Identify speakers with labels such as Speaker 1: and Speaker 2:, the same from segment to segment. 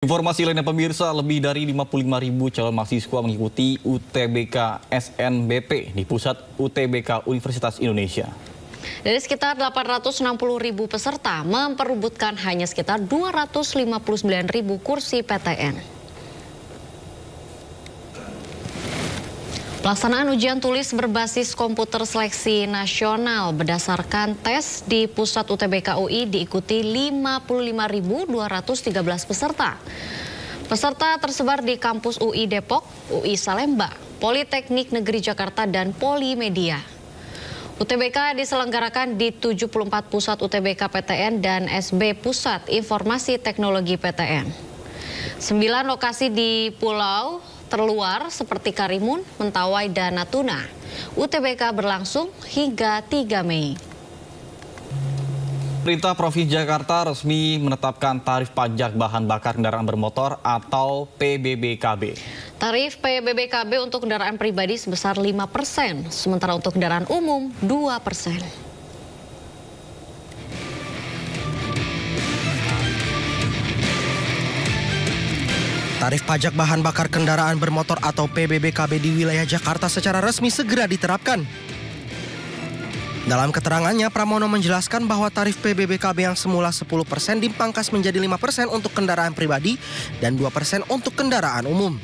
Speaker 1: Informasi lainnya pemirsa, lebih dari 55.000 calon mahasiswa mengikuti UTBK SNBP di Pusat UTBK Universitas Indonesia.
Speaker 2: Dari sekitar 860.000 peserta memperebutkan hanya sekitar 259.000 kursi PTN. Pelaksanaan ujian tulis berbasis komputer seleksi nasional berdasarkan tes di Pusat UTBK UI diikuti 55.213 peserta. Peserta tersebar di kampus UI Depok, UI Salemba, Politeknik Negeri Jakarta, dan Polimedia. UTBK diselenggarakan di 74 pusat UTBK PTN dan SB Pusat Informasi Teknologi PTN. 9 lokasi di pulau terluar seperti Karimun, Mentawai, dan Natuna. UTBK berlangsung hingga 3 Mei.
Speaker 1: Pemerintah Provinsi Jakarta resmi menetapkan tarif pajak bahan bakar kendaraan bermotor atau PBBKB.
Speaker 2: Tarif PBBKB untuk kendaraan pribadi sebesar 5%, sementara untuk kendaraan umum 2%.
Speaker 3: Tarif pajak bahan bakar kendaraan bermotor atau PBBKB di wilayah Jakarta secara resmi segera diterapkan. Dalam keterangannya, Pramono menjelaskan bahwa tarif PBBKB yang semula 10% dipangkas menjadi 5% untuk kendaraan pribadi dan 2% untuk kendaraan umum.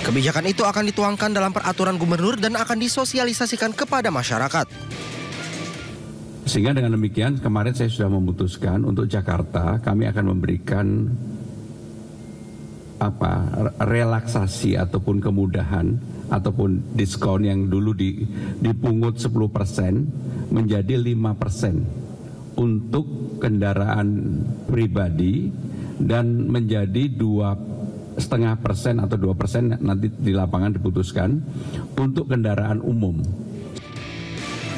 Speaker 3: Kebijakan itu akan dituangkan dalam peraturan gubernur dan akan disosialisasikan kepada masyarakat.
Speaker 4: Sehingga dengan demikian kemarin saya sudah memutuskan untuk Jakarta kami akan memberikan relaksasi ataupun kemudahan ataupun diskon yang dulu dipungut 10% menjadi 5% untuk kendaraan pribadi dan menjadi 2,5% atau 2% nanti di lapangan diputuskan untuk kendaraan umum.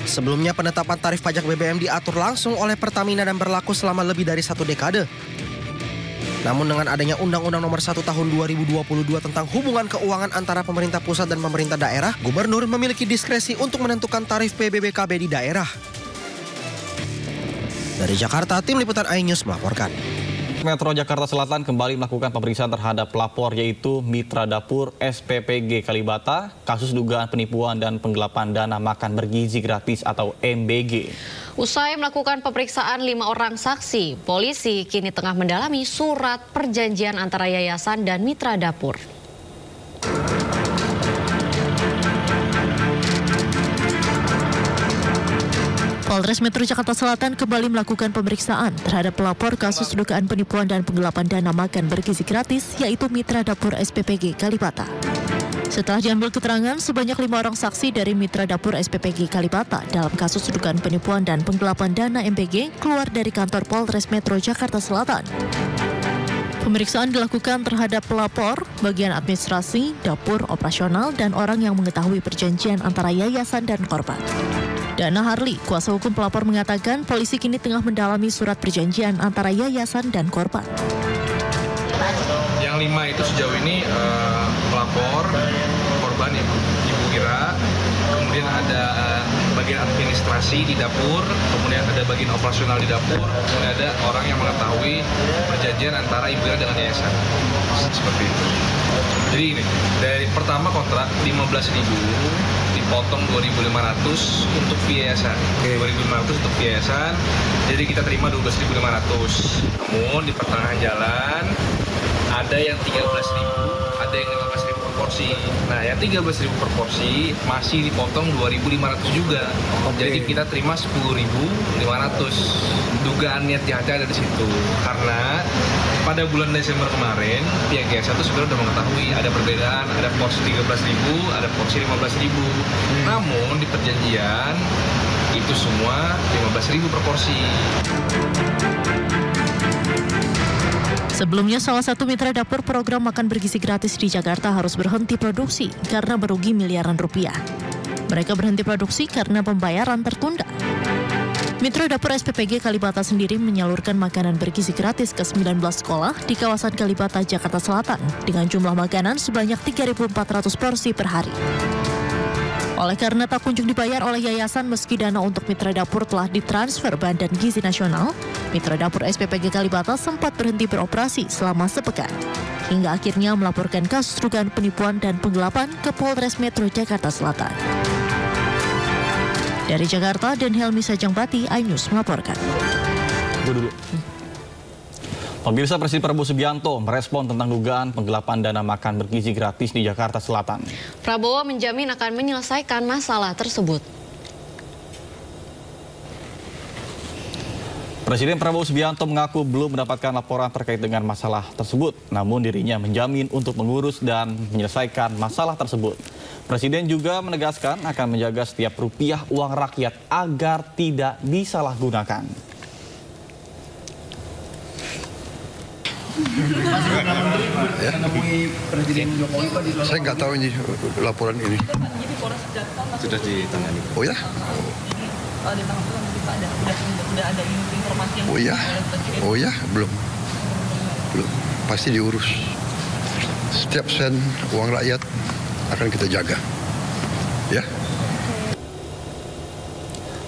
Speaker 3: Sebelumnya penetapan tarif pajak BBM diatur langsung oleh Pertamina dan berlaku selama lebih dari 1 dekade. Namun dengan adanya Undang-Undang Nomor 1 Tahun 2022 tentang hubungan keuangan antara pemerintah pusat dan pemerintah daerah, gubernur memiliki diskresi untuk menentukan tarif PBBKB di daerah. Dari Jakarta, Tim Liputan iNews melaporkan.
Speaker 1: Metro Jakarta Selatan kembali melakukan pemeriksaan terhadap pelapor yaitu Mitra Dapur SPPG Kalibata, kasus dugaan penipuan dan penggelapan dana makan bergizi gratis atau MBG.
Speaker 2: Usai melakukan pemeriksaan 5 orang saksi, polisi kini tengah mendalami surat perjanjian antara yayasan dan Mitra Dapur.
Speaker 5: Polres Metro Jakarta Selatan kembali melakukan pemeriksaan terhadap pelapor kasus dugaan penipuan dan penggelapan dana makan bergizi gratis, yaitu Mitra Dapur SPPG Kalibata. Setelah diambil keterangan, sebanyak 5 orang saksi dari Mitra Dapur SPPG Kalibata dalam kasus dugaan penipuan dan penggelapan dana MBG keluar dari kantor Polres Metro Jakarta Selatan. Pemeriksaan dilakukan terhadap pelapor, bagian administrasi, dapur, operasional, dan orang yang mengetahui perjanjian antara yayasan dan korban. Dana Harli, kuasa hukum pelapor, mengatakan polisi kini tengah mendalami surat perjanjian antara yayasan dan korban.
Speaker 6: Yang 5 itu sejauh ini pelapor, korban Ibu Ira, kemudian ada bagian administrasi di dapur, kemudian ada bagian operasional di dapur, kemudian ada orang yang mengetahui perjanjian antara Ibu Ira dengan yayasan. Seperti itu. Jadi ini, dari pertama kontrak 15.000 dipotong 2.500 untuk yayasan. 2.500 untuk yayasan. Jadi kita terima 12.500. Namun di pertengahan jalan ada yang 13.000, ada yang 15.000 per porsi. Nah, yang 13.000 per porsi masih dipotong 2.500 juga. Jadi kita terima 10.500. Dugaan niat jahatnya ada di situ. Karena pada bulan Desember kemarin, pihak yayasan itu sebenarnya sudah mengetahui ada perbedaan, ada porsi 13.000, ada porsi 15.000. Namun di perjanjian itu semua 15.000 per porsi.
Speaker 5: Sebelumnya, salah satu mitra dapur program makan bergizi gratis di Jakarta harus berhenti produksi karena merugi miliaran rupiah. Mereka berhenti produksi karena pembayaran tertunda. Mitra Dapur SPPG Kalibata sendiri menyalurkan makanan bergizi gratis ke 19 sekolah di kawasan Kalibata, Jakarta Selatan dengan jumlah makanan sebanyak 3.400 porsi per hari. Oleh karena tak kunjung dibayar oleh yayasan meski dana untuk mitra dapur telah ditransfer Badan Gizi Nasional, mitra dapur SPPG Kalibata sempat berhenti beroperasi selama sepekan. Hingga akhirnya melaporkan kasus dugaan penipuan dan penggelapan ke Polres Metro Jakarta Selatan. Dari Jakarta, dan Helmi Sajangbati, iNews melaporkan.
Speaker 1: Pemirsa, Presiden Prabowo Subianto merespon tentang dugaan penggelapan dana makan bergizi gratis di Jakarta Selatan.
Speaker 2: Prabowo menjamin akan menyelesaikan masalah tersebut.
Speaker 1: Presiden Prabowo Subianto mengaku belum mendapatkan laporan terkait dengan masalah tersebut, namun dirinya menjamin untuk mengurus dan menyelesaikan masalah tersebut. Presiden juga menegaskan akan menjaga setiap rupiah uang rakyat agar tidak disalahgunakan.
Speaker 7: Ya. Saya nggak tahu ini laporan ini.
Speaker 8: Sudah ditangani.
Speaker 7: Oh ya? Oh ya, belum. Pasti diurus. Setiap sen uang rakyat akan kita jaga. Ya.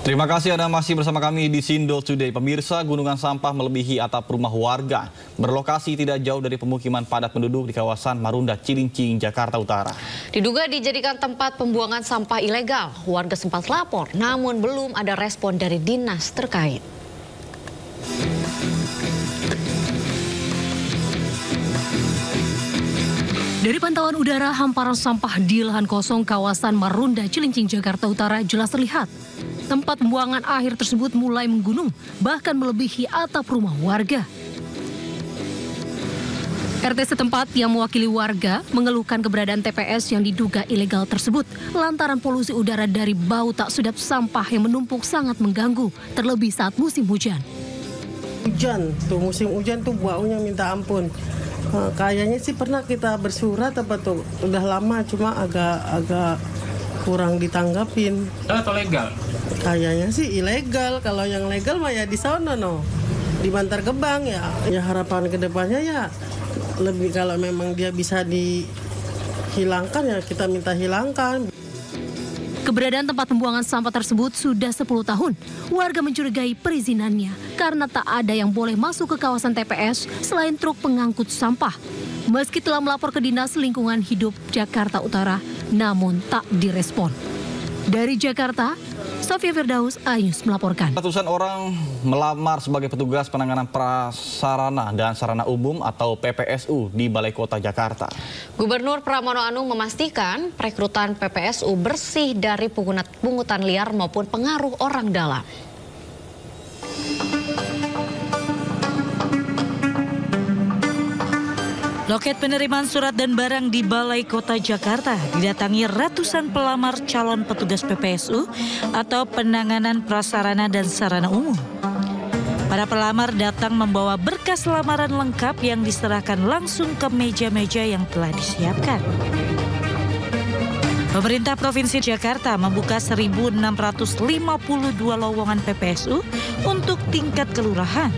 Speaker 1: Terima kasih Anda masih bersama kami di Sindo Today. Pemirsa, gunungan sampah melebihi atap rumah warga. Berlokasi tidak jauh dari pemukiman padat penduduk di kawasan Marunda, Cilincing, Jakarta Utara.
Speaker 2: Diduga dijadikan tempat pembuangan sampah ilegal. Warga sempat lapor, namun belum ada respon dari dinas terkait.
Speaker 9: Dari pantauan udara, hamparan sampah di lahan kosong kawasan Marunda, Cilincing, Jakarta Utara jelas terlihat. Tempat pembuangan akhir tersebut mulai menggunung, bahkan melebihi atap rumah warga. RT setempat yang mewakili warga mengeluhkan keberadaan TPS yang diduga ilegal tersebut lantaran polusi udara dari bau tak sedap sampah yang menumpuk sangat mengganggu, terlebih saat musim hujan.
Speaker 10: Musim hujan tuh baunya minta ampun. Kayaknya sih pernah kita bersurat apa tuh, udah lama cuma agak kurang ditanggapin.
Speaker 8: Atau legal?
Speaker 10: Kayaknya sih ilegal. Kalau yang legal mah ya di sana di Bantar Gebang ya. Ya harapan kedepannya ya lebih, kalau memang dia bisa dihilangkan ya kita minta hilangkan.
Speaker 9: Keberadaan tempat pembuangan sampah tersebut sudah 10 tahun. Warga mencurigai perizinannya karena tak ada yang boleh masuk ke kawasan TPS selain truk pengangkut sampah. Meski telah melapor ke Dinas Lingkungan Hidup Jakarta Utara, namun tak direspon. Dari Jakarta, Sofia Firdaus, iNews melaporkan.
Speaker 1: Ratusan orang melamar sebagai petugas penanganan prasarana dan sarana umum atau PPSU di Balai Kota Jakarta.
Speaker 2: Gubernur Pramono Anung memastikan perekrutan PPSU bersih dari pungutan liar maupun pengaruh orang dalam.
Speaker 11: Loket penerimaan surat dan barang di Balai Kota Jakarta didatangi ratusan pelamar calon petugas PPSU atau penanganan prasarana dan sarana umum. Para pelamar datang membawa berkas lamaran lengkap yang diserahkan langsung ke meja-meja yang telah disiapkan. Pemerintah Provinsi Jakarta membuka 1.652 lowongan PPSU untuk tingkat kelurahan.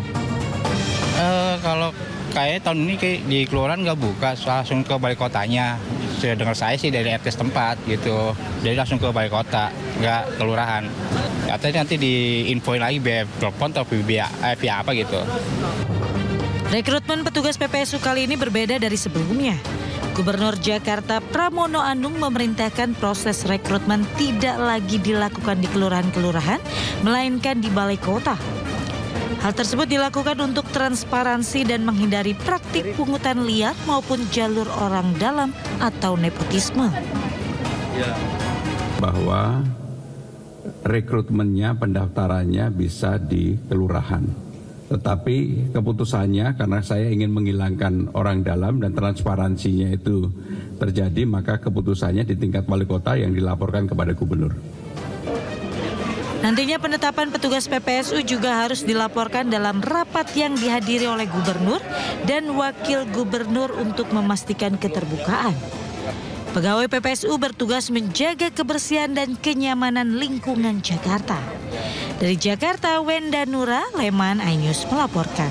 Speaker 12: Kalau kayak tahun ini di kelurahan nggak buka, langsung ke balai kotanya. Saya dengar saya sih dari RT setempat gitu, jadi langsung ke balai kota, nggak kelurahan. Katanya nanti diinfoin lagi via telepon atau via apa gitu.
Speaker 11: Rekrutmen petugas PPSU kali ini berbeda dari sebelumnya. Gubernur Jakarta Pramono Anung memerintahkan proses rekrutmen tidak lagi dilakukan di kelurahan-kelurahan, melainkan di balai kota. Hal tersebut dilakukan untuk transparansi dan menghindari praktik pungutan liar maupun jalur orang dalam atau nepotisme.
Speaker 4: Bahwa rekrutmennya, pendaftarannya bisa di kelurahan. Tetapi keputusannya, karena saya ingin menghilangkan orang dalam dan transparansinya itu terjadi, maka keputusannya di tingkat wali kota yang dilaporkan kepada gubernur.
Speaker 11: Nantinya penetapan petugas PPSU juga harus dilaporkan dalam rapat yang dihadiri oleh gubernur dan wakil gubernur untuk memastikan keterbukaan. Pegawai PPSU bertugas menjaga kebersihan dan kenyamanan lingkungan Jakarta. Dari Jakarta, Wenda Nura, Leman, iNews melaporkan.